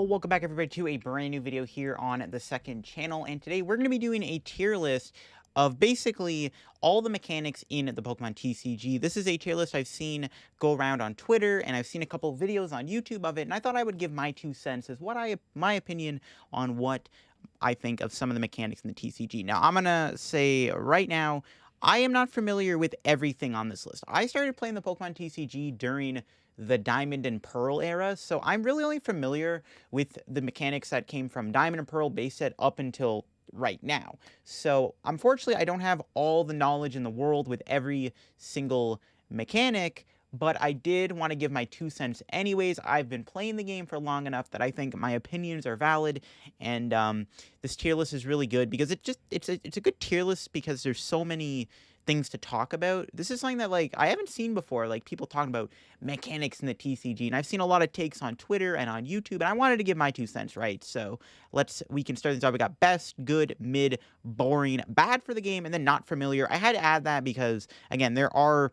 welcome back everybody to a brand new video here on the second channel, and today we're going to be doing a tier list of basically all the mechanics in the Pokemon TCG. This is a tier list I've seen go around on Twitter, and I've seen a couple videos on YouTube of it, and I thought I would give my 2 cents as my opinion on what I think of some of the mechanics in the TCG. Now, I'm going to say right now, I am not familiar with everything on this list. I started playing the Pokemon TCG during the Diamond and Pearl era, so I'm really only familiar with the mechanics that came from Diamond and Pearl base set up until right now. So unfortunately, I don't have all the knowledge in the world with every single mechanic, but I did want to give my 2 cents anyways. I've been playing the game for long enough that I think my opinions are valid, and this tier list is really good because it's a good tier list because there's so many things to talk about. This is something that, like, I haven't seen before, like people talking about mechanics in the TCG, and I've seen a lot of takes on Twitter and on YouTube, and I wanted to give my 2 cents, right? So we can start this off. We got best, good, mid, boring, bad for the game, and then not familiar. I had to add that because, again, there are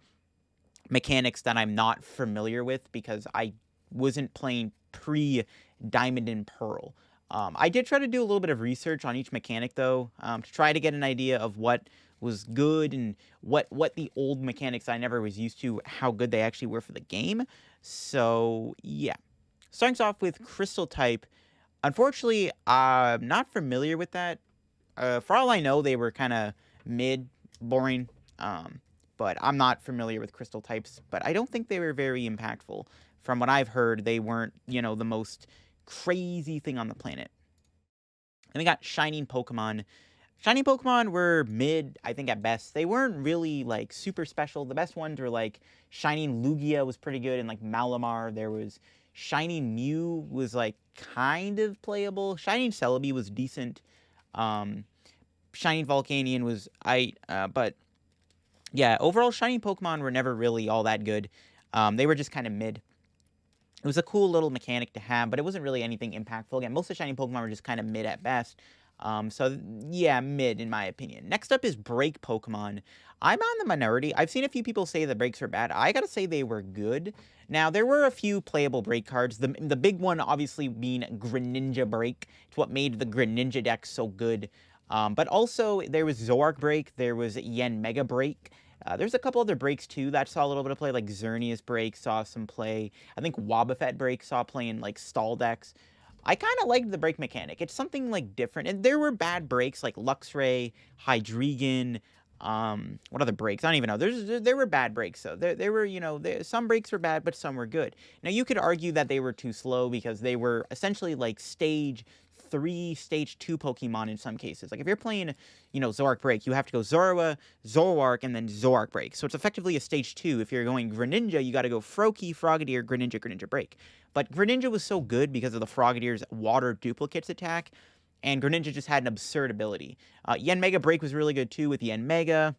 mechanics that I'm not familiar with because I wasn't playing pre-Diamond and Pearl. I did try to do a little bit of research on each mechanic, though, to try to get an idea of what was good and what the old mechanics I never was used to, how good they actually were for the game. So, yeah. Starting off with Crystal type. Unfortunately, I'm not familiar with that. For all I know, they were kind of mid, boring, but I'm not familiar with Crystal types, but I don't think they were very impactful. From what I've heard, they weren't, the most crazy thing on the planet. And we got Shining Pokemon. Shining Pokemon were mid, I think, at best. They weren't really, like, super special. The best ones were, like, Shining Lugia was pretty good, and, like, Malamar. There was Shining Mew was, like, kind of playable. Shining Celebi was decent. Shining Volcanion was but, yeah, overall, Shining Pokemon were never really all that good. They were just kind of mid. It was a cool little mechanic to have, but it wasn't really anything impactful. Again, most of the Shining Pokemon were just kind of mid at best. So, yeah, mid in my opinion. Next up is Break Pokemon. I'm on the minority. I've seen a few people say the breaks are bad. I gotta say they were good. Now, there were a few playable break cards. The big one, obviously, being Greninja Break. It's what made the Greninja deck so good. But also, there was Zoroark Break. There was Yanmega Break. There's a couple other breaks, too, that saw a little bit of play, like Xerneas Break saw some play. I think Wobbuffet Break saw play in, like, stall decks. I kind of liked the break mechanic. It's something, like, different. And there were bad breaks, like Luxray, Hydreigon, what other breaks? I don't even know. There were bad breaks, though. There were, some breaks were bad, but some were good. Now, you could argue that they were too slow because they were essentially, like, stage 3, stage 2 Pokemon in some cases. Like, if you're playing, Zoroark Break, you have to go Zorua, Zoroark, and then Zoroark Break. So it's effectively a stage 2. If you're going Greninja, you got to go Froakie, Frogadier, Greninja, Greninja Break. But Greninja was so good because of the Frogadier's water duplicates attack, and Greninja just had an absurd ability. Yanmega Break was really good, too, with Yanmega.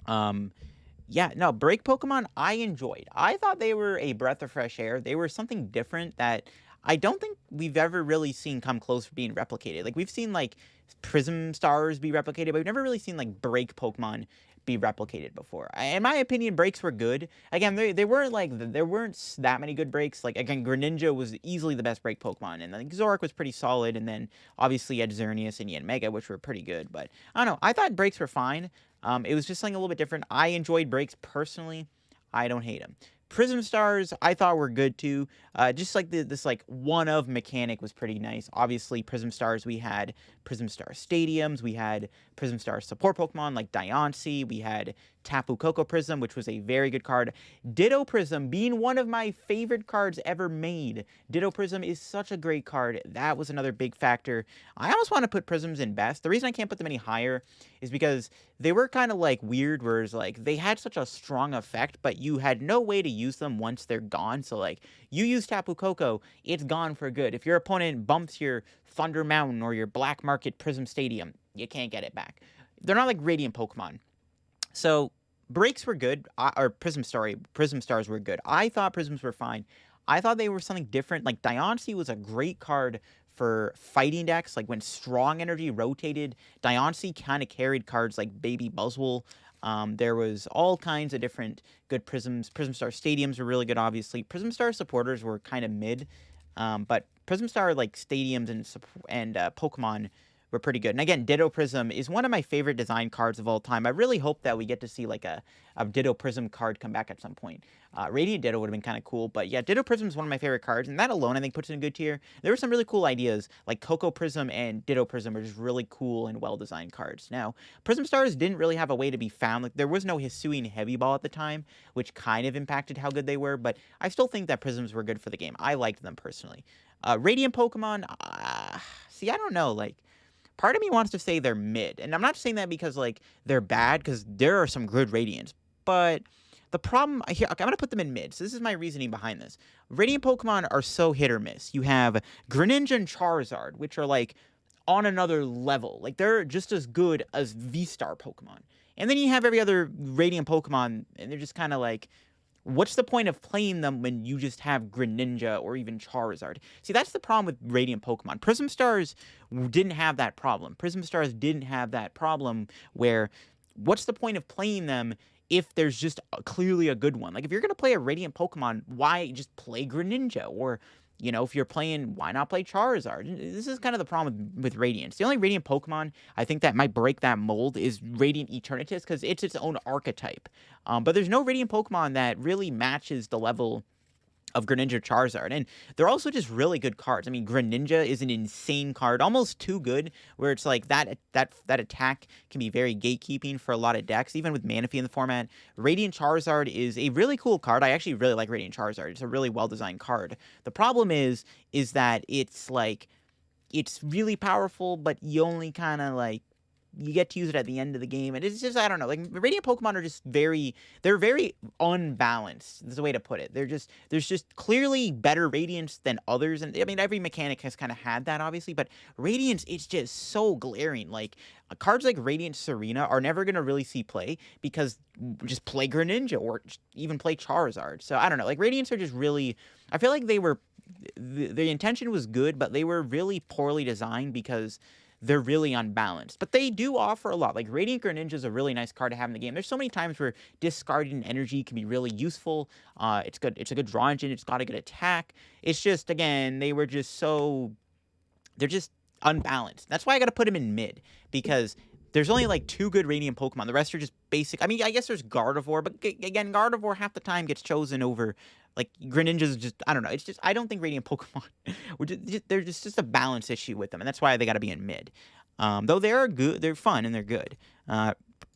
Yeah, no, Break Pokemon, I enjoyed. I thought they were a breath of fresh air. They were something different that I don't think we've ever really seen come close to being replicated. Like, we've seen, like, Prism Stars be replicated, but we've never really seen, like, Break Pokemon be replicated before. In my opinion, breaks were good. Again, they weren't, like, there weren't that many good breaks. Like, again, Greninja was easily the best break Pokemon, and I think Zoroark was pretty solid, and then, obviously, you had Xerneas and Yanmega, which were pretty good, but I don't know. I thought breaks were fine. It was just something a little bit different. I enjoyed breaks personally. I don't hate them. Prism Stars, I thought were good too. Just like this like one-of mechanic was pretty nice. Obviously, Prism Stars, we had Prism Star Stadiums, we had Prism Star support Pokemon like Diancie, we had Tapu Koko Prism, which was a very good card. Ditto Prism being one of my favorite cards ever made. Ditto Prism is such a great card. That was another big factor. I almost want to put Prisms in best. The reason I can't put them any higher is because they were kind of like weird, whereas like they had such a strong effect, but you had no way to use them once they're gone. So like you use Tapu Koko, it's gone for good. If your opponent bumps your Thunder Mountain or your Black Market Prism Stadium, you can't get it back. They're not like Radiant Pokemon. So breaks were good, or Prism Stars were good. I thought Prisms were fine. I thought they were something different. Like Diancie was a great card for fighting decks. Like when Strong Energy rotated, Diancie kind of carried cards like Baby Buzzwole. There was all kinds of different good Prisms. Prism Star Stadiums were really good, obviously. Prism Star supporters were kind of mid. But Prism Star, like, stadiums and Pokemon were pretty good. And again, Ditto Prism is one of my favorite design cards of all time. I really hope that we get to see, like, a Ditto Prism card come back at some point. Radiant Ditto would have been kind of cool, but yeah, Ditto Prism is one of my favorite cards, and that alone, I think, puts it in a good tier. There were some really cool ideas, like Coco Prism and Ditto Prism are just really cool and well-designed cards. Now, Prism Stars didn't really have a way to be found. Like, there was no Hisuian Heavy Ball at the time, which kind of impacted how good they were, but I still think that Prisms were good for the game. I liked them personally. Radiant Pokemon, see, I don't know, like, part of me wants to say they're mid, and I'm not saying that because, like, they're bad, because there are some good Radiants, but the problem here, okay, I'm gonna put them in mid. So this is my reasoning behind this. Radiant Pokemon are so hit or miss. You have Greninja and Charizard, which are like on another level. Like, they're just as good as Vstar Pokemon. And then you have every other Radiant Pokemon, and they're just kind of like, what's the point of playing them when you just have Greninja or even Charizard? See, that's the problem with Radiant Pokemon. Prism Stars didn't have that problem. Prism Stars didn't have that problem where, what's the point of playing them if there's just clearly a good one? Like, if you're going to play a Radiant Pokemon, why just play Greninja? Or, you know, if you're playing, why not play Charizard? This is kind of the problem with Radiance. The only Radiant Pokemon I think that might break that mold is Radiant Eternatus, because it's its own archetype. But there's no Radiant Pokemon that really matches the level of Greninja, Charizard, and they're also just really good cards. I mean, Greninja is an insane card, almost too good, where it's like that attack can be very gatekeeping for a lot of decks, even with Manaphy in the format. Radiant Charizard is a really cool card. I actually really like Radiant Charizard. It's a really well-designed card. The problem is that it's like, it's really powerful, but you only kind of like, you get to use it at the end of the game, and it's just, I don't know, like, Radiant Pokemon are just they're very unbalanced, is the way to put it. There's just clearly better Radiants than others, and I mean, every mechanic has kind of had that, obviously, but Radiance, it's just so glaring. Like, cards like Radiant Serena are never going to really see play, because just play Greninja, or even play Charizard. So, I don't know, like, Radiants are just really, I feel like they were, the intention was good, but they were really poorly designed, because they're really unbalanced. But they do offer a lot. Like, Radiant Greninja is a really nice card to have in the game. There's so many times where discarding energy can be really useful. It's good. It's a good draw engine. It's got a good attack. It's just, again, they were just so, they're just unbalanced. That's why I got to put them in mid, because there's only like 2 good Radiant Pokemon. The rest are just basic. I mean, I guess there's Gardevoir, but again, Gardevoir half the time gets chosen over, like, Greninja's just, I don't know. It's just, I don't think Radiant Pokemon, there's just a balance issue with them, and that's why they got to be in mid. Though they are good, they're fun, and they're good.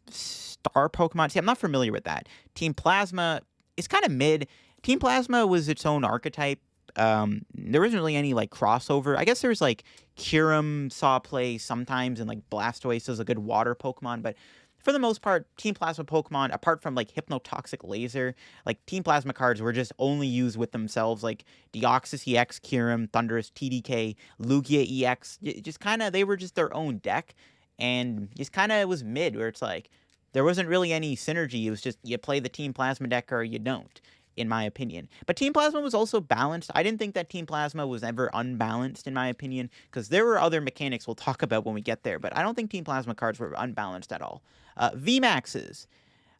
Star Pokemon, see, I'm not familiar with that. Team Plasma is kind of mid. Team Plasma was its own archetype. There wasn't really any, like, crossover. I guess there was, like, Kyurem saw play sometimes, and, like, Blastoise is a good water Pokemon, but for the most part, Team Plasma Pokemon, apart from, like, Hypnotoxic Laser, like, Team Plasma cards were just only used with themselves, like Deoxys EX, Kyurem, Thundurus, TDK, Lugia EX, just kind of, they were just their own deck, and just kind of was mid, where it's like, there wasn't really any synergy. It was just, you play the Team Plasma deck or you don't, in my opinion. But Team Plasma was also balanced. I didn't think that Team Plasma was ever unbalanced, in my opinion, because there were other mechanics we'll talk about when we get there, but I don't think Team Plasma cards were unbalanced at all. Vmaxes,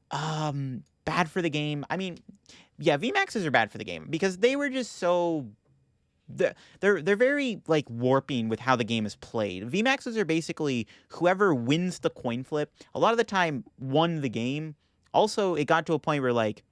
bad for the game. I mean, yeah, Vmaxes are bad for the game, because they were just so, they're very, like, warping with how the game is played. Vmaxes are basically whoever wins the coin flip, a lot of the time, won the game. Also, it got to a point where, like,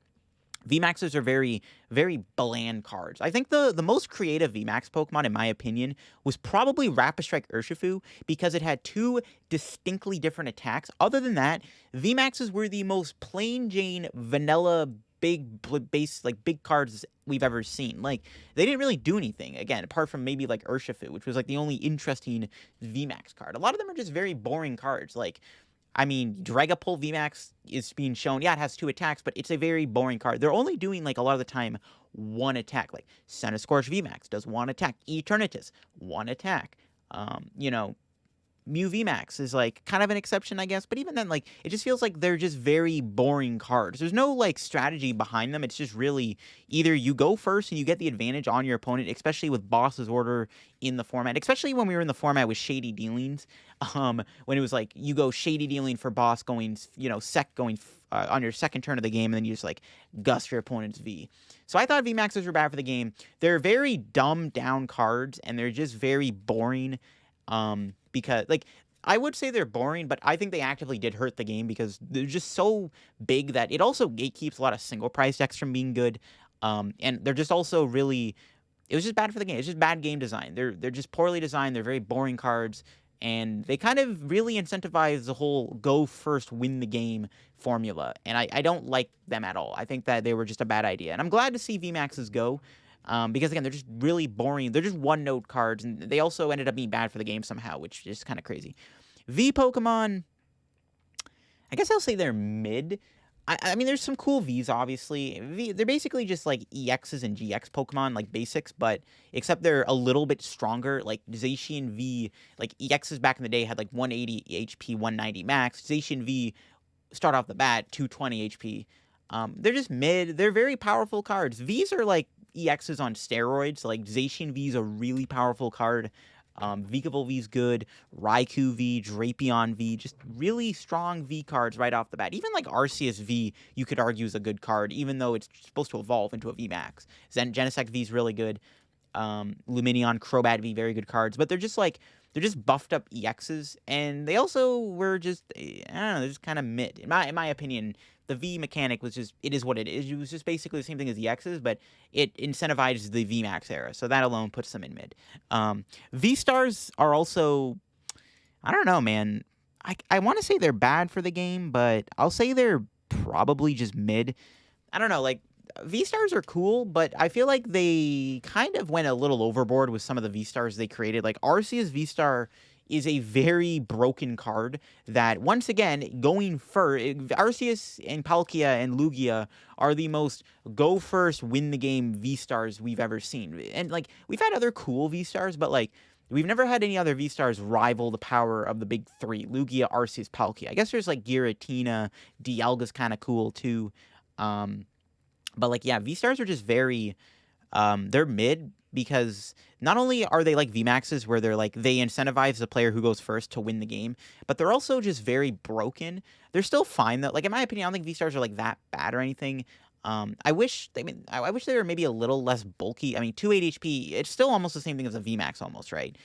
Vmaxes are very, very bland cards. I think the most creative Vmax Pokemon, in my opinion, was probably Rapid Strike Urshifu, because it had 2 distinctly different attacks. Other than that, Vmaxes were the most plain Jane, vanilla, big base, like, big cards we've ever seen. Like, they didn't really do anything, again, apart from maybe, like, Urshifu, which was, like, the only interesting Vmax card. A lot of them are just very boring cards. Like, I mean, Dragapult VMAX is being shown. Yeah, it has 2 attacks, but it's a very boring card. They're only doing, like, a lot of the time 1 attack. Like, Centiskorch VMAX does 1 attack. Eternatus, 1 attack. You know, Mew VMAX is, like, kind of an exception, I guess, but even then, like, it just feels like they're just very boring cards. There's no, like, strategy behind them. It's just really either you go first and you get the advantage on your opponent, especially with Boss's Order in the format, especially when we were in the format with Shady Dealings, when it was, like, you go Shady Dealing for Boss going, you know, on your second turn of the game, and then you just, like, gust your opponent's V. So I thought VMAXs were bad for the game. They're very dumbed down cards, and they're just very boring. Because, like, I would say they're boring, but I think they actively did hurt the game because they're just so big that it also gatekeeps a lot of single price decks from being good. And they're just also really, it was just bad for the game. It's just bad game design. They're just poorly designed. They're very boring cards, and they kind of really incentivize the whole go first, win the game formula. And I don't like them at all. I think that they were just a bad idea. And I'm glad to see VMAXs go. Because, again, they're just really boring. They're just one-note cards, and they also ended up being bad for the game somehow, which is kind of crazy. V Pokemon, I guess I'll say they're mid. I mean, there's some cool Vs, obviously. They're basically just, like, EXs and GX Pokemon, like, basics, but except they're a little bit stronger. Like, Zacian V, like, EXs back in the day had, like, 180 HP, 190 max. Zacian V, start off the bat, 220 HP. They're just mid. They're very powerful cards. Vs are, like, EXs on steroids. Like, Zacian V is a really powerful card. Vikavolt V is good. Raikou V, Drapion V, just really strong V cards right off the bat. Even like Arceus V, you could argue is a good card, even though it's supposed to evolve into a VMAX. Genesect V is really good. Lumineon, Crobat V, very good cards. But they're just buffed up EXs, and they also were just, I don't know, they're just kind of mid. In my opinion, the V mechanic was just, it is what it is. It was just basically the same thing as the X's, but it incentivizes the VMAX era, so that alone puts them in mid. V-Stars are also, I don't know, man. I want to say they're bad for the game, but I'll say they're probably just mid. I don't know, like, V-Stars are cool, but I feel like they kind of went a little overboard with some of the V-Stars they created. Like, Arceus V-Star is a very broken card that, once again, going first, Arceus and Palkia and Lugia are the most go first, win the game V-Stars we've ever seen. And, like, we've had other cool V-Stars, but, like, we've never had any other V-Stars rival the power of the big three, Lugia, Arceus, Palkia. I guess there's, like, Giratina, Dialga's kind of cool, too. But, like, yeah, V-Stars are just very, they're mid, because not only are they like VMAXs where they're like, they incentivize the player who goes first to win the game, but they're also just very broken. They're still fine, though. Like, in my opinion, I don't think V-Stars are, like, that bad or anything. I wish they were maybe a little less bulky. I mean, 280 HP, it's still almost the same thing as a VMAX almost, right?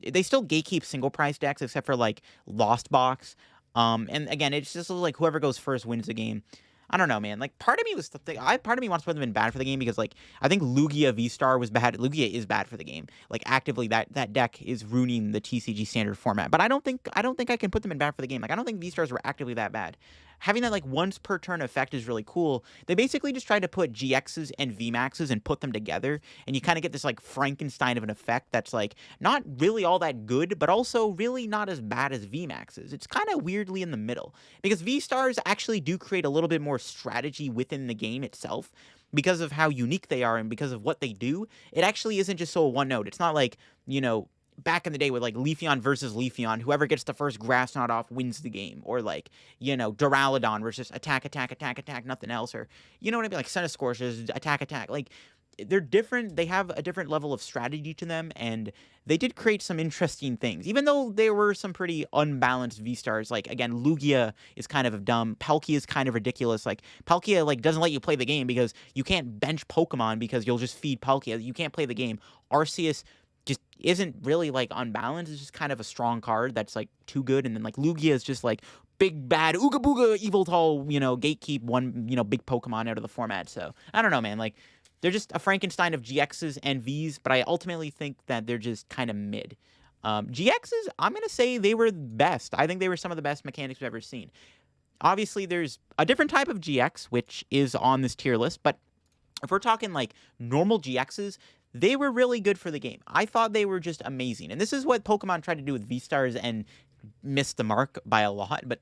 They still gatekeep single price decks, except for, like, Lost Box. And again, it's just like whoever goes first wins the game. I don't know, man. Like, part of me was part of me wants to put them in bad for the game because, like, I think Lugia V-Star was bad. Lugia is bad for the game. Like, actively, that deck is ruining the TCG standard format. But I don't think I can put them in bad for the game. Like, I don't think V-Stars were actively that bad. Having that, like, once per turn effect is really cool. They basically just tried to put GXs and VMAXs and put them together, and you kind of get this, like, Frankenstein of an effect that's, like, not really all that good, but also really not as bad as VMAXs. It's kind of weirdly in the middle, because V-Stars actually do create a little bit more strategy within the game itself, because of how unique they are and because of what they do. It actually isn't just so one note. It's not like, you know, back in the day with, like, Leafeon versus Leafeon, whoever gets the first Grass Knot off wins the game. Or, like, you know, Duraludon versus attack, nothing else. Or, you know what I mean? Like, Centiskorch versus attack. Like, they're different. They have a different level of strategy to them, and they did create some interesting things. Even though there were some pretty unbalanced V-Stars. Like, again, Lugia is kind of dumb. Palkia is kind of ridiculous. Like, Palkia, like, doesn't let you play the game because you can't bench Pokemon because you'll just feed Palkia. You can't play the game. Arceus just isn't really, like, unbalanced. It's just kind of a strong card that's, like, too good. And then, like, Lugia is just, like, big bad Ooga Booga Eviltal, you know, gatekeep one, you know, big Pokemon out of the format. So I don't know, man. Like, they're just a Frankenstein of GXs and Vs, but I ultimately think that they're just kind of mid. GXs, I'm going to say they were the best. I think they were some of the best mechanics we've ever seen. Obviously, there's a different type of GX, which is on this tier list, but if we're talking, like, normal GXs, they were really good for the game. I thought they were just amazing. And this is what Pokemon tried to do with V-Stars and missed the mark by a lot, but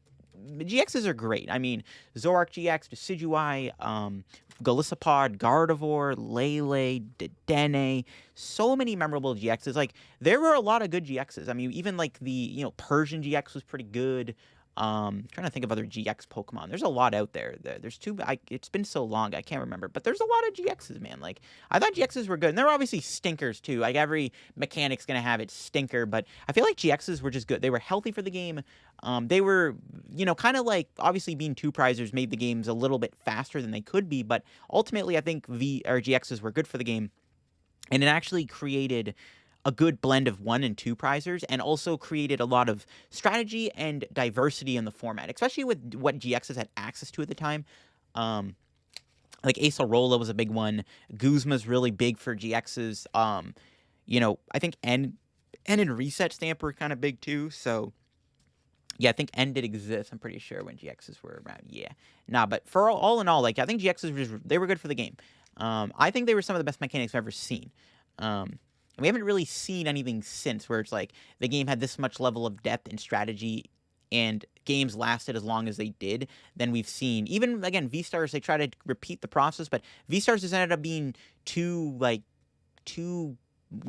GXs are great. I mean, Zoroark GX, Decidueye, Golisopod, Gardevoir, Lele, Dedenne, so many memorable GXs. Like, there were a lot of good GXs. I mean, even like the, Persian GX was pretty good. Trying to think of other GX Pokemon. There's a lot out there. There's two. It's been so long, I can't remember. But there's a lot of GXs, man. Like, I thought GXs were good, and they're obviously stinkers too. Like, every mechanic's gonna have its stinker, but I feel like GXs were just good. They were healthy for the game. They were, kind of like, obviously being two prizers made the games a little bit faster than they could be, but ultimately I think GXs were good for the game, and it actually created a good blend of 1 and 2 prizers, and also created a lot of strategy and diversity in the format, especially with what GXs had access to at the time. Like Acerola was a big one. Guzma's really big for GXs. I think N and Reset Stamp were kind of big too. So yeah, I think N did exist. I'm pretty sure when GXs were around. Yeah, but for all in all, like, I think GXs they were good for the game. I think they were some of the best mechanics I've ever seen. We haven't really seen anything since where it's like the game had this much level of depth and strategy, and games lasted as long as they did. Then we've seen, even again, V-Stars, they try to repeat the process, but V-Stars has ended up being too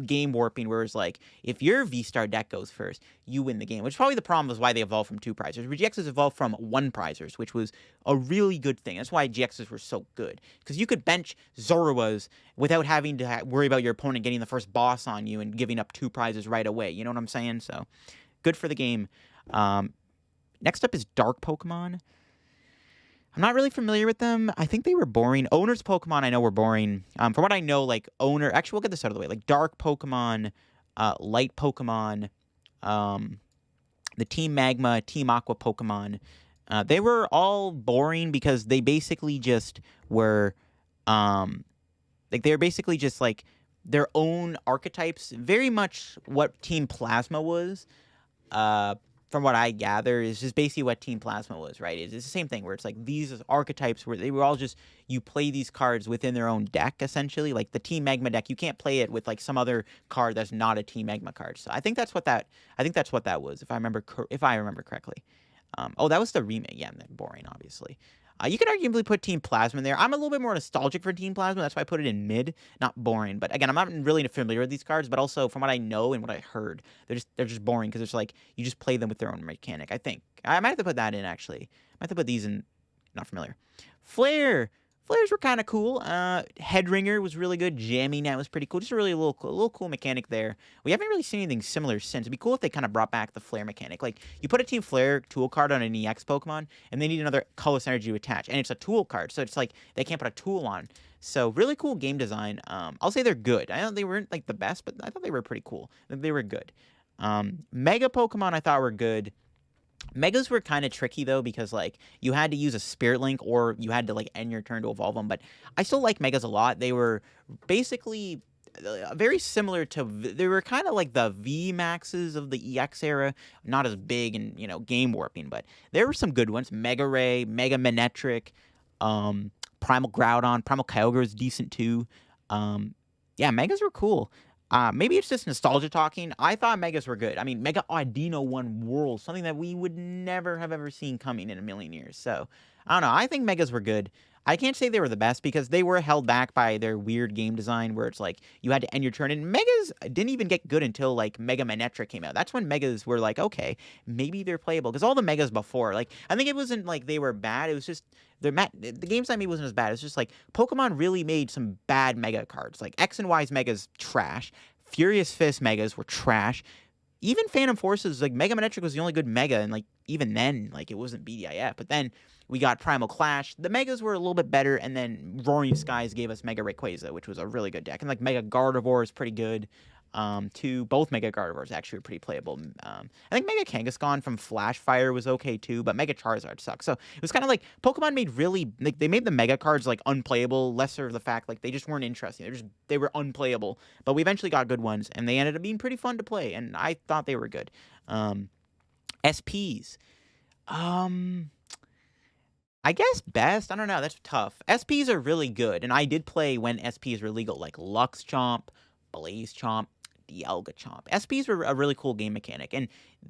game warping, whereas like if your V-Star deck goes first, you win the game, which probably the problem was why they evolved from 2 prizers. GXs evolved from 1 prizers, which was a really good thing. That's why GXs were so good, because you could bench Zoroas without having to worry about your opponent getting the first boss on you and giving up 2 prizes right away. You know what I'm saying? So good for the game. Next up is Dark Pokemon. I'm not really familiar with them. I think they were boring. Owner's Pokemon, I know, were boring. From what I know, like, Actually, we'll get this out of the way. Like, Dark Pokemon, Light Pokemon, the Team Magma, Team Aqua Pokemon, they were all boring because they basically just were, they were basically just, like, their own archetypes. Very much what Team Plasma was. From what I gather, is just basically what Team Plasma was, right? It's the same thing, where it's like these archetypes where they were all just, you play these cards within their own deck, essentially. Like the Team Magma deck, you can't play it with like some other card that's not a Team Magma card. So I think that's what that was, if I remember correctly. Oh, that was the remake. Yeah, boring, obviously. You could arguably put Team Plasma in there. I'm a little bit more nostalgic for Team Plasma. That's why I put it in mid, not boring. But again, I'm not really familiar with these cards. But also, from what I know and what I heard, they're just boring because it's like you just play them with their own mechanic. I think I might have to put that in, actually. I might have to put these in. Not familiar. Flares were kind of cool. Headringer was really good. Jamming Net was pretty cool. Just a really little cool mechanic there. We haven't really seen anything similar since. It'd be cool if they kind of brought back the Flare mechanic. Like, you put a Team Flare tool card on an EX Pokemon, and they need another colorless energy to attach. And it's a tool card, so it's like they can't put a tool on. So, really cool game design. I'll say they're good. I know they weren't, like, the best, but I thought they were pretty cool. They were good. Mega Pokemon I thought were good. Megas were kind of tricky, though, because, like, you had to use a Spirit Link, or you had to, like, end your turn to evolve them, but I still like Megas a lot. They were basically very similar to, they were kind of like the Vmaxes of the EX era, not as big and, game warping, but there were some good ones. Mega Ray, Mega Manectric, Primal Groudon, Primal Kyogre was decent, too. Yeah, Megas were cool. Maybe it's just nostalgia talking. I thought Megas were good. I mean, Mega Audino won Worlds, something that we would never have ever seen coming in a million years. So, I don't know. I think Megas were good. I can't say they were the best because they were held back by their weird game design where it's like you had to end your turn. And Megas didn't even get good until like Mega Manectric came out. That's when Megas were like, okay, maybe they're playable. Because all the Megas before, like, I think it wasn't like they were bad. It was just the games I made wasn't as bad. It's just like Pokemon really made some bad Mega cards. Like X and Y's Megas, trash. Furious Fist Megas were trash. Even Phantom Forces, like Mega Manectric was the only good Mega, and like even then, like it wasn't BDIF. But then we got Primal Clash. The Megas were a little bit better, and then Roaring Skies gave us Mega Rayquaza, which was a really good deck. And like Mega Gardevoir is pretty good. Too. Both Mega Gardevoirs actually were pretty playable. I think Mega Kangaskhan from Flashfire was okay too, but Mega Charizard sucks. So it was kind of like Pokemon made really, like, they made the Mega cards like unplayable, lesser of the fact like they just weren't interesting. They were unplayable. But we eventually got good ones, and they ended up being pretty fun to play, and I thought they were good. SPs. I guess best. I don't know. That's tough. SPs are really good, and I did play when SPs were legal, like Lux Chomp, Blaze Chomp, Dialga-Chomp. SPs were a really cool game mechanic, and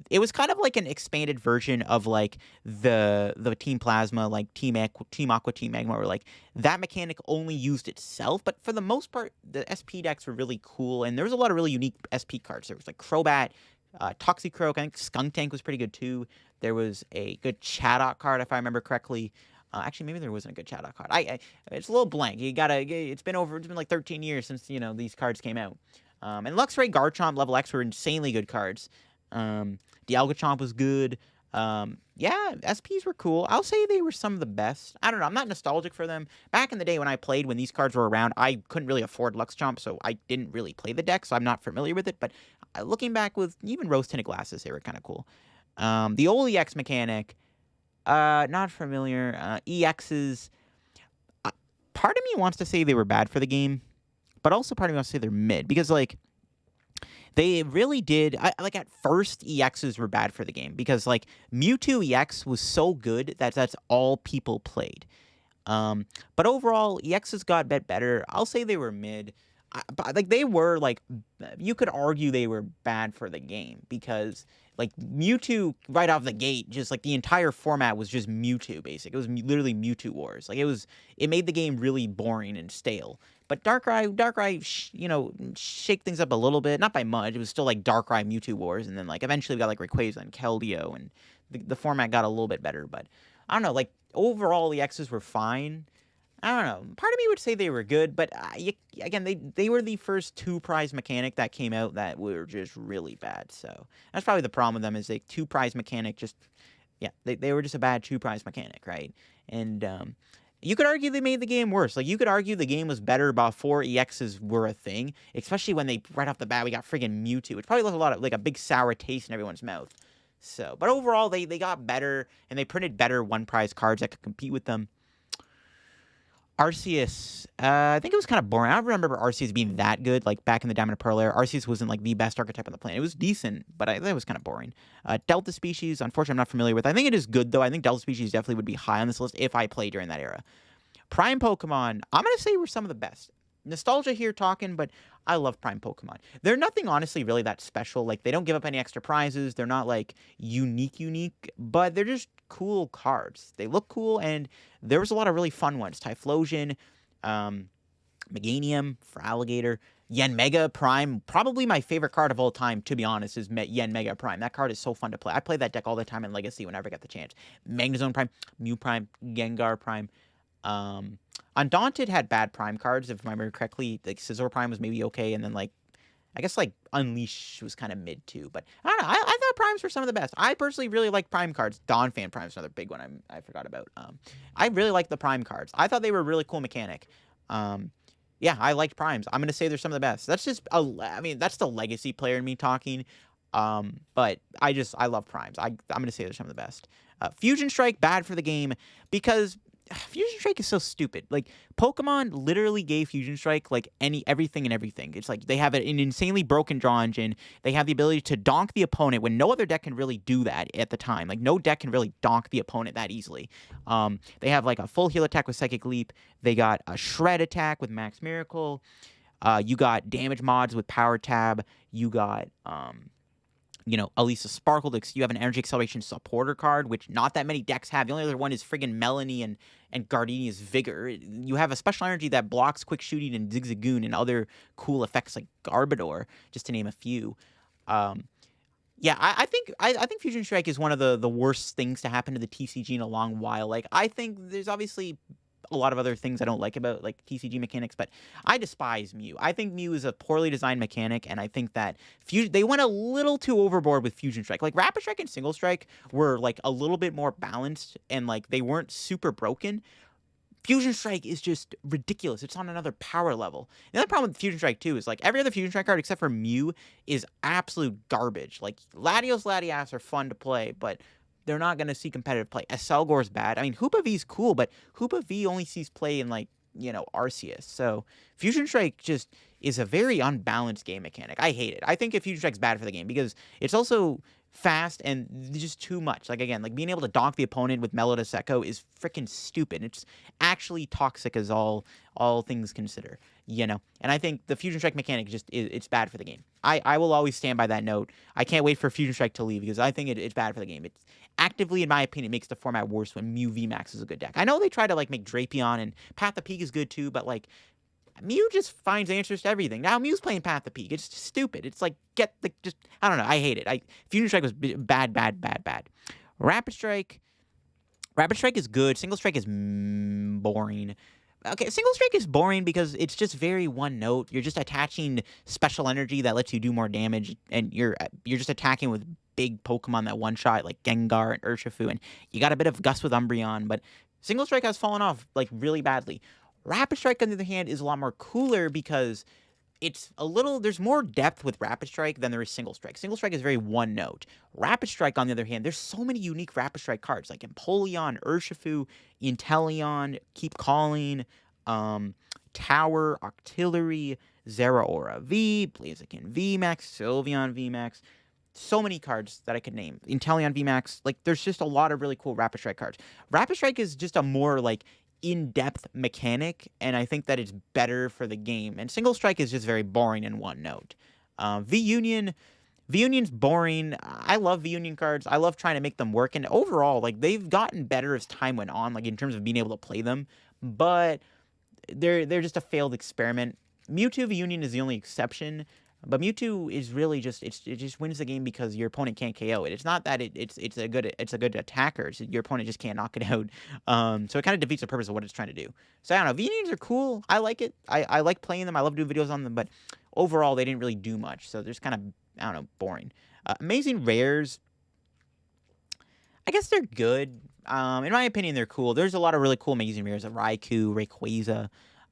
it was kind of like an expanded version of like the Team Plasma, like Team Aqua, Team Magma, where like that mechanic only used itself. But for the most part, the SP decks were really cool, and there was a lot of really unique SP cards. There was like Crobat, Toxicroak, I think Skunk Tank was pretty good too. There was a good Chatot card, if I remember correctly. Actually, maybe there wasn't a good Chatot card. It's a little blank. It's been like 13 years since, these cards came out. And Luxray, Garchomp, Level X were insanely good cards. Dialga-Chomp was good. Yeah, SPs were cool. I'll say they were some of the best. I don't know. I'm not nostalgic for them. Back in the day when I played, when these cards were around, I couldn't really afford Luxchomp, so I didn't really play the deck, so I'm not familiar with it. But looking back with even rose-tinted glasses, they were kind of cool. The old EX mechanic, not familiar. EXs, part of me wants to say they were bad for the game, but also part of me wants to say they're mid, because, like, they really did. At first, EXs were bad for the game because, like, Mewtwo EX was so good that that's all people played. But overall, EXs got a bit better. I'll say they were mid. But they were, like, you could argue they were bad for the game because, like, Mewtwo right off the gate, just, like, the entire format was just Mewtwo, basically. It was literally Mewtwo Wars. Like, it made the game really boring and stale. But Darkrai, shake things up a little bit. Not by much. It was still, like, Darkrai Mewtwo Wars. And then, like, eventually we got, like, Rayquaza and Keldeo. And the format got a little bit better. But, I don't know. Like, overall, the X's were fine. I don't know. Part of me would say they were good. But, again, they were the first two-prize mechanic that came out that were just really bad. So, that's probably the problem with them is they two-prize mechanic just... Yeah, they were just a bad two-prize mechanic, right? And, you could argue they made the game worse. Like, you could argue the game was better before EXs were a thing, especially when right off the bat, we got friggin' Mewtwo, which probably left like a big sour taste in everyone's mouth. So, but overall, they got better, and they printed better one-prize cards that could compete with them. Arceus, I think it was kind of boring. I don't remember Arceus being that good, like, back in the Diamond and Pearl era. Arceus wasn't, like, the best archetype on the planet. It was decent, but that was kind of boring. Delta Species, unfortunately, I'm not familiar with. I think it is good, though. I think Delta Species definitely would be high on this list if I played during that era. Prime Pokemon, I'm going to say were some of the best. Nostalgia here talking, but I love Prime Pokemon. They're nothing, honestly, really that special. Like, they don't give up any extra prizes. They're not, like, unique, but they're just cool cards. They look cool, and there was a lot of really fun ones. Typhlosion, Meganium, Feraligatr, Yanmega Prime. Probably my favorite card of all time, to be honest, is Yanmega Prime. That card is so fun to play. I play that deck all the time in Legacy whenever I get the chance. Magnezone Prime, Mew Prime, Gengar Prime. Undaunted had bad Prime cards, if I remember correctly. Like, Scizor Prime was maybe okay, and then, like, I guess, like, Unleash was kind of mid, too. But, I don't know, I thought Primes were some of the best. I personally really like Prime cards. Donphan Prime is another big one I forgot about. I really like the Prime cards. I thought they were a really cool mechanic. Yeah, I liked Primes. I'm going to say they're some of the best. That's just, that's the Legacy player in me talking. But I love Primes. I'm going to say they're some of the best. Fusion Strike, bad for the game, because Fusion Strike is so stupid. Like, Pokemon literally gave Fusion Strike, like, everything and everything. It's like, they have an insanely broken draw engine. They have the ability to donk the opponent when no other deck can really do that at the time. Like, no deck can really donk the opponent that easily. They have, like, a full heal attack with Psychic Leap. They got a shred attack with Max Miracle. You got damage mods with Power Tab. You got, Elisa Sparkle. You have an Energy Acceleration supporter card, which not that many decks have. The only other one is friggin' Melanie and Gardenia's Vigor. You have a special energy that blocks Quick Shooting and Zigzagoon and other cool effects like Garbodor, just to name a few. Yeah, I think Fusion Strike is one of the worst things to happen to the TCG in a long while. Like, I think there's obviously a lot of other things I don't like about, like, TCG mechanics, but I despise Mew. I think Mew is a poorly designed mechanic, and I think that they went a little too overboard with Fusion Strike. Like, Rapid Strike and Single Strike were, like, a little bit more balanced, and, like, they weren't super broken. Fusion Strike is just ridiculous. It's on another power level. The other problem with Fusion Strike, too, is, like, every other Fusion Strike card except for Mew is absolute garbage. Like, Latias are fun to play, but they're not going to see competitive play. Selgor's bad. I mean, Hoopa V's cool, but Hoopa V only sees play in, like, Arceus. So Fusion Strike just is a very unbalanced game mechanic. I hate it. I think if Fusion Strike's bad for the game because it's also fast and just too much. Like, again, like, being able to donk the opponent with Melodus Echo is freaking stupid. It's actually toxic as all things consider. you know. And I think the Fusion Strike mechanic it's bad for the game. I will always stand by that note. I can't wait for Fusion Strike to leave because I think it's bad for the game. It's actively, in my opinion, makes the format worse when Mew VMAX is a good deck. I know they try to like make Drapion and Path of Peak is good too, but like Mew just finds answers to everything. Now Mew's playing Path of Peak. It's just stupid. It's like I don't know. I hate it. Fusion Strike was bad. Rapid Strike is good. Single Strike is boring. Okay, Single Strike is boring because it's just very one note. You're just attaching special energy that lets you do more damage, and you're just attacking with big Pokemon that one shot like Gengar and Urshifu, and you got a bit of Gust with Umbreon, but Single Strike has fallen off like really badly. Rapid Strike, on the other hand, is a lot more cooler because there's more depth with Rapid Strike than there is Single Strike. Single Strike is very one note. Rapid Strike, on the other hand, there's so many unique Rapid Strike cards, like Empoleon, Urshifu, Inteleon, Keep Calling, Tower, Octillery, Zeraora V, Blaziken VMAX, Sylveon VMAX. So many cards that I could name. Inteleon VMAX, like there's just a lot of really cool Rapid Strike cards. Rapid Strike is just a more like in-depth mechanic, and I think that it's better for the game. And Single Strike is just very boring in one note. VUnion's boring. I love VUnion cards. I love trying to make them work, and overall, like they've gotten better as time went on, like in terms of being able to play them. But they're just a failed experiment. Mewtwo VUnion is the only exception. But Mewtwo is really just it just wins the game because your opponent can't KO it. It's not that it's a good attacker. Your opponent just can't knock it out. So it kind of defeats the purpose of what it's trying to do. So I don't know. VUnions are cool. I like it. I like playing them. I love doing videos on them. But overall, they didn't really do much. So they're just kind of, I don't know, boring. Amazing Rares. I guess they're good. In my opinion, they're cool. There's a lot of really cool Amazing Rares. Raikou, Rayquaza.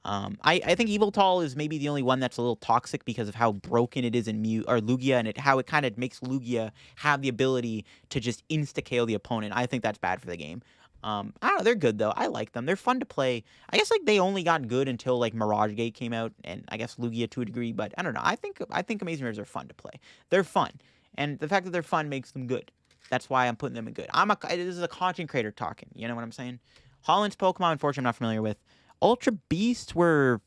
I think Yveltal is maybe the only one that's a little toxic because of how broken it is in Lugia, and how it kind of makes Lugia have the ability to just insta-KO the opponent. I think that's bad for the game. I don't know, they're good though. I like them. They're fun to play. I guess like they only got good until like Mirage Gate came out, and I guess Lugia to a degree, but I don't know. I think Amazing Rares are fun to play. They're fun, and the fact that they're fun makes them good. That's why I'm putting them in good. This is a content creator talking. You know what I'm saying? Holland's Pokemon, unfortunately, I'm not familiar with. Ultra Beasts were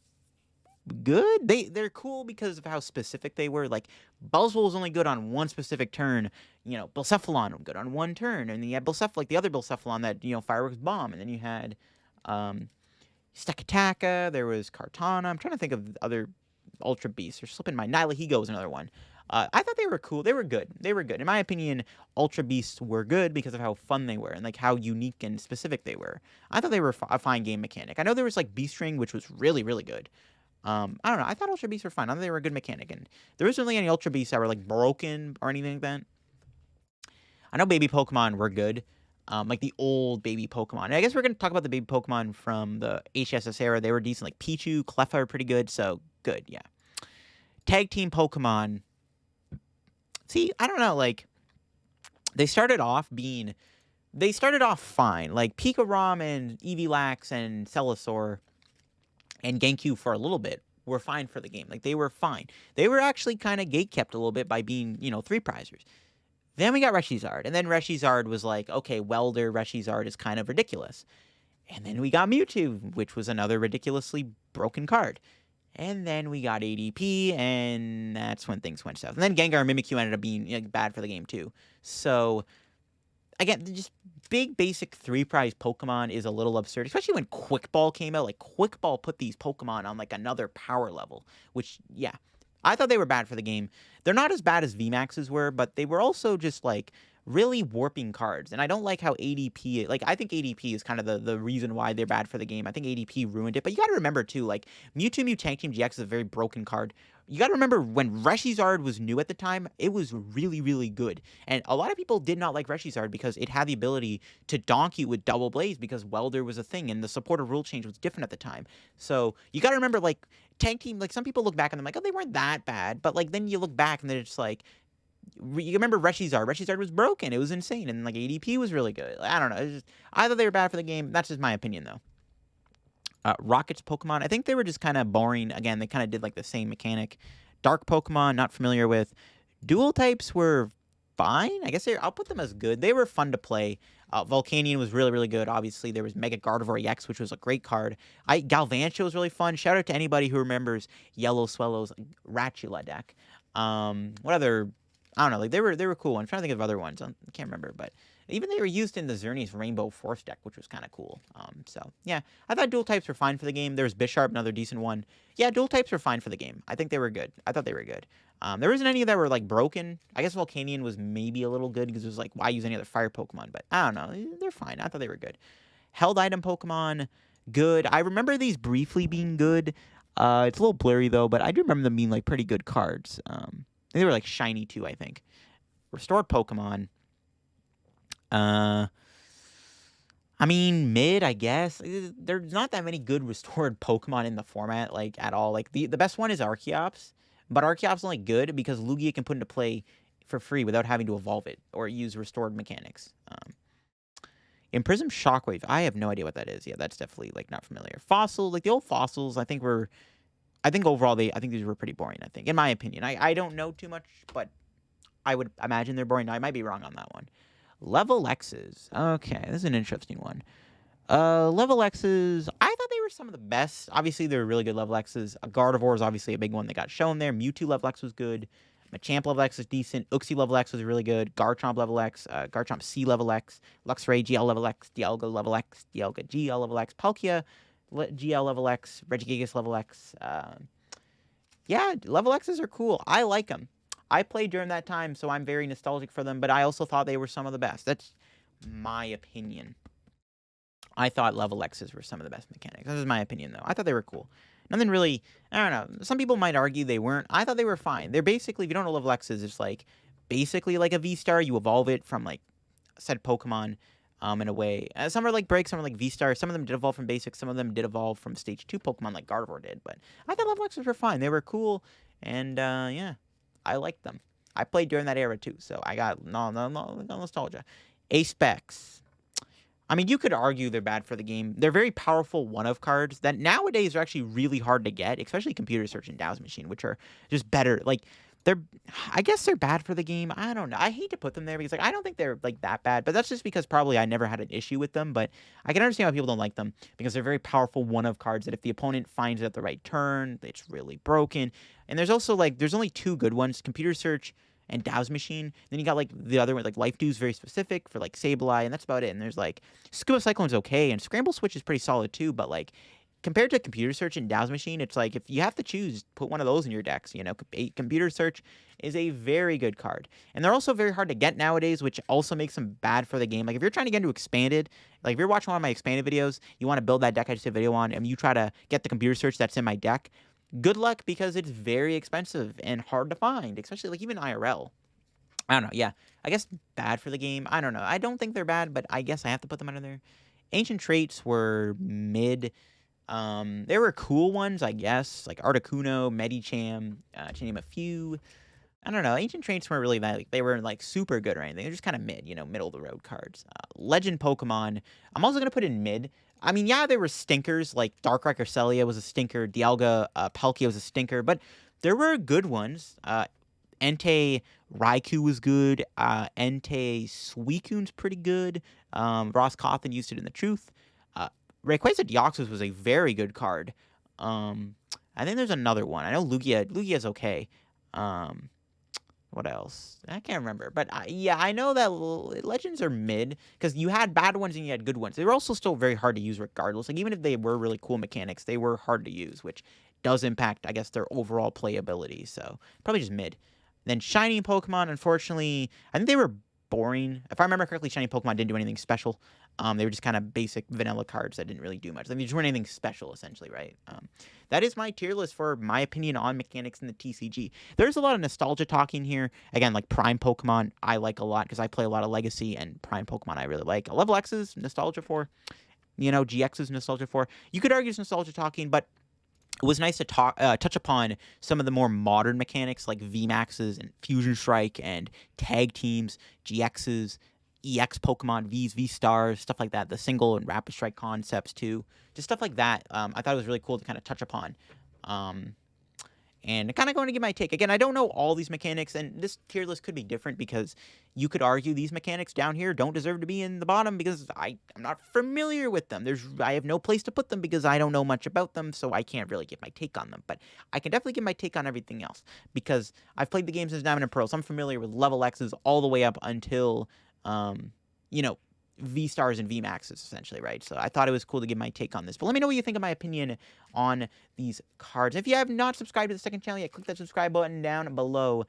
good. They're cool because of how specific they were. Like Buzzwole was only good on one specific turn. You know, Blacephalon was good on one turn, and then you had the other Blacephalon that Fireworks Bomb, and then you had Stakataka. There was Kartana. I'm trying to think of other Ultra Beasts. They're slipping my Nilahigo was another one. I thought they were cool. They were good. In my opinion, Ultra Beasts were good because of how fun they were and like how unique and specific they were. I thought they were a fine game mechanic. I know there was like Beast Ring, which was really, really good. I don't know. I thought Ultra Beasts were fine. I thought they were a good mechanic, and there wasn't really any Ultra Beasts that were like broken or anything like that. I know Baby Pokemon were good. Like the old baby Pokemon. And I guess we're going to talk about the baby Pokemon from the HSS era. They were decent. Like Pichu, Cleffa are pretty good. So good, yeah. Tag Team Pokemon. See, I don't know, like, they started off fine. Like, Pikarom and Evilax and Celosaur and Genku for a little bit were fine for the game. Like, they were fine. They were actually kind of gatekept a little bit by being, 3-prizers. Then we got Reshizard, and then Reshizard was like, okay, Welder Reshizard is kind of ridiculous. And then we got Mewtwo, which was another ridiculously broken card. And then we got ADP, and that's when things went south. And then Gengar and Mimikyu ended up being bad for the game, too. So, again, just big, basic 3-prize Pokemon is a little absurd, especially when Quick Ball came out. Like, Quick Ball put these Pokemon on, like, another power level, which, yeah. I thought they were bad for the game. They're not as bad as VMAXs were, but they were also just, like, really warping cards. And I don't like how ADP, like, I think ADP is kind of the reason why they're bad for the game. I think ADP ruined it. But you got to remember, too, like, Mewtwo Mew Tank Team GX is a very broken card. You got to remember when Reshizard was new at the time, it was really, really good. And a lot of people did not like Reshizard because it had the ability to donk you with Double Blaze because Welder was a thing and the supportive rule change was different at the time. So you got to remember, like, Tank Team, like, some people look back and they're like, oh, they weren't that bad. But, like, then you look back and they're just like, you remember Reshizard. Reshizard was broken. It was insane. And, like, ADP was really good. I don't know. I thought they were bad for the game. That's just my opinion, though. Rocket's Pokemon, I think they were just kind of boring. Again, they kind of did, like, the same mechanic. Dark Pokemon, not familiar with. Dual types were fine. I guess I'll put them as good. They were fun to play. Volcanion was really, really good. Obviously, there was Mega Gardevoir EX, which was a great card. Galvantula was really fun. Shout out to anybody who remembers Yellow Swellow's Ratula deck. What other? I don't know. Like they were cool. I'm trying to think of other ones. I can't remember, but even they were used in the Xerneas Rainbow Force deck, which was kind of cool. So yeah, I thought dual types were fine for the game. There was Bisharp, another decent one. Yeah, dual types were fine for the game. I think they were good. I thought they were good. There wasn't any that were like broken. I guess Volcanion was maybe a little good because it was like, why use any other fire Pokemon? But I don't know. They're fine. I thought they were good. Held item Pokemon, good. I remember these briefly being good. It's a little blurry though, but I do remember them being like pretty good cards. They were like shiny too, I think. Restored Pokemon. I mean, mid, I guess. There's not that many good restored Pokemon in the format, like, at all. Like, the best one is Archeops, but Archeops is only good because Lugia can put into play for free without having to evolve it or use restored mechanics. In Prism Shockwave, I have no idea what that is. Yeah, that's definitely, like, not familiar. Fossil, like, the old fossils, I think overall, I think these were pretty boring, I think, in my opinion. I don't know too much, but I would imagine they're boring. I might be wrong on that one. Level X's. Okay, this is an interesting one. Level X's, I thought they were some of the best. Obviously, they were really good level X's. Gardevoir is obviously a big one that got shown there. Mewtwo level X was good. Machamp level X was decent. Uxie level X was really good. Garchomp level X. Garchomp C level X. Luxray GL level X. Dialga level X. Dialga GL level X. Palkia GL level X. Regigigas level X. Yeah, level X's are cool. I like them. I played during that time, so I'm very nostalgic for them, but I also thought they were some of the best. That's my opinion. I thought level X's were some of the best mechanics. This is my opinion, though. I thought they were cool. Nothing really, I don't know. Some people might argue they weren't. I thought they were fine. They're basically, if you don't know level X's, it's like basically like a V-Star. You evolve it from like said Pokemon in a way. Some are like breaks, some are like V-Star. Some of them did evolve from basics. Some of them did evolve from stage 2 Pokemon like Gardevoir did. But I thought level X's were fine. They were cool. And yeah, I liked them. I played during that era too, so I got no nostalgia. Specs. I mean, you could argue they're bad for the game. They're very powerful one-of cards that nowadays are actually really hard to get, especially Computer Search and Dow's Machine, which are just better. Like, I guess they're bad for the game. I don't know. I hate to put them there because, like, I don't think they're, like, that bad. But that's just because probably I never had an issue with them. But I can understand why people don't like them because they're very powerful one-of cards that if the opponent finds it at the right turn, it's really broken. And there's also, like, there's only two good ones, Computer Search and Dow's Machine. Then you got, like, the other one, like, Life Dew's very specific for, like, Sableye, and that's about it. And there's, like, Scuba Cyclone's okay, and Scramble Switch is pretty solid, too. But, like, compared to Computer Search and Dow's Machine, it's like, if you have to choose, put one of those in your decks, you know. Computer Search is a very good card. And they're also very hard to get nowadays, which also makes them bad for the game. Like, if you're trying to get into Expanded, like, if you're watching one of my Expanded videos, you want to build that deck I just did a video on, and you try to get the Computer Search that's in my deck, good luck, because it's very expensive and hard to find, especially, like, even IRL. I don't know, yeah. I guess bad for the game. I don't know. I don't think they're bad, but I guess I have to put them under there. Ancient Traits were mid. There were cool ones, I guess, like Articuno, Medicham, to name a few. I don't know. Ancient Traits weren't really that, like, they weren't, like, super good or anything. They're just kind of mid, you know, middle-of-the-road cards. Legend Pokemon, I'm also going to put in mid. I mean, yeah, there were stinkers, like Darkrai Celia was a stinker, Dialga Palkia was a stinker, but there were good ones. Entei Raikou was good. Entei Suicune's pretty good. Ross Cawthon used it in the Truth. Rayquaza Deoxys was a very good card. I think there's another one. I know Lugia's okay. What else? I can't remember. But yeah, I know that Legends are mid because you had bad ones and you had good ones. They were also still very hard to use regardless. Like, even if they were really cool mechanics, they were hard to use, which does impact, I guess, their overall playability. So probably just mid. Then Shiny Pokemon, unfortunately, I think they were boring. If I remember correctly, Shiny Pokemon didn't do anything special. They were just kind of basic vanilla cards that didn't really do much. I mean, they just weren't anything special, essentially, right? That is my tier list for my opinion on mechanics in the TCG. There's a lot of nostalgia talking here. Again, like Prime Pokemon, I like a lot because I play a lot of Legacy, and Prime Pokemon I really like. Level X's nostalgia for. You know, GX's nostalgia for. You could argue it's nostalgia talking, but it was nice to touch upon some of the more modern mechanics like VMAXs and Fusion Strike and tag teams, GXs, EX Pokemon, Vs, V-Stars, stuff like that. The single and rapid strike concepts too. Just stuff like that. I thought it was really cool to kind of touch upon. and kind of going to give my take. Again, I don't know all these mechanics, and this tier list could be different because you could argue these mechanics down here don't deserve to be in the bottom because I'm not familiar with them. I have no place to put them because I don't know much about them, so I can't really give my take on them. But I can definitely give my take on everything else because I've played the game since Diamond and Pearl, so I'm familiar with level X's all the way up until, you know, V-Stars and V-Maxes, essentially, right? So I thought it was cool to give my take on this. But let me know what you think of my opinion on these cards. If you have not subscribed to the second channel yet, click that subscribe button down below.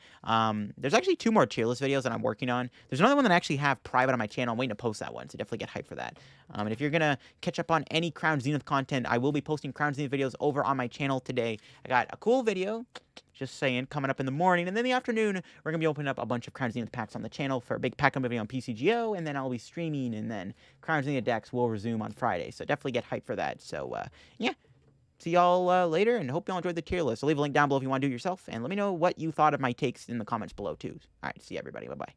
There's actually 2 more tier list videos that I'm working on. There's another one that I actually have private on my channel. I'm waiting to post that one, so definitely get hyped for that. And if you're going to catch up on any Crown Zenith content, I will be posting Crown Zenith videos over on my channel today. I got a cool video, just saying, coming up in the morning, and then in the afternoon, we're going to be opening up a bunch of Crown Zenith packs on the channel for a big pack video on PCGO, and then I'll be streaming, and then Crown Zenith decks will resume on Friday, so definitely get hyped for that. So, yeah, see y'all later, and hope y'all enjoyed the tier list. I'll leave a link down below if you want to do it yourself, and let me know what you thought of my takes in the comments below, too. All right, see everybody. Bye-bye.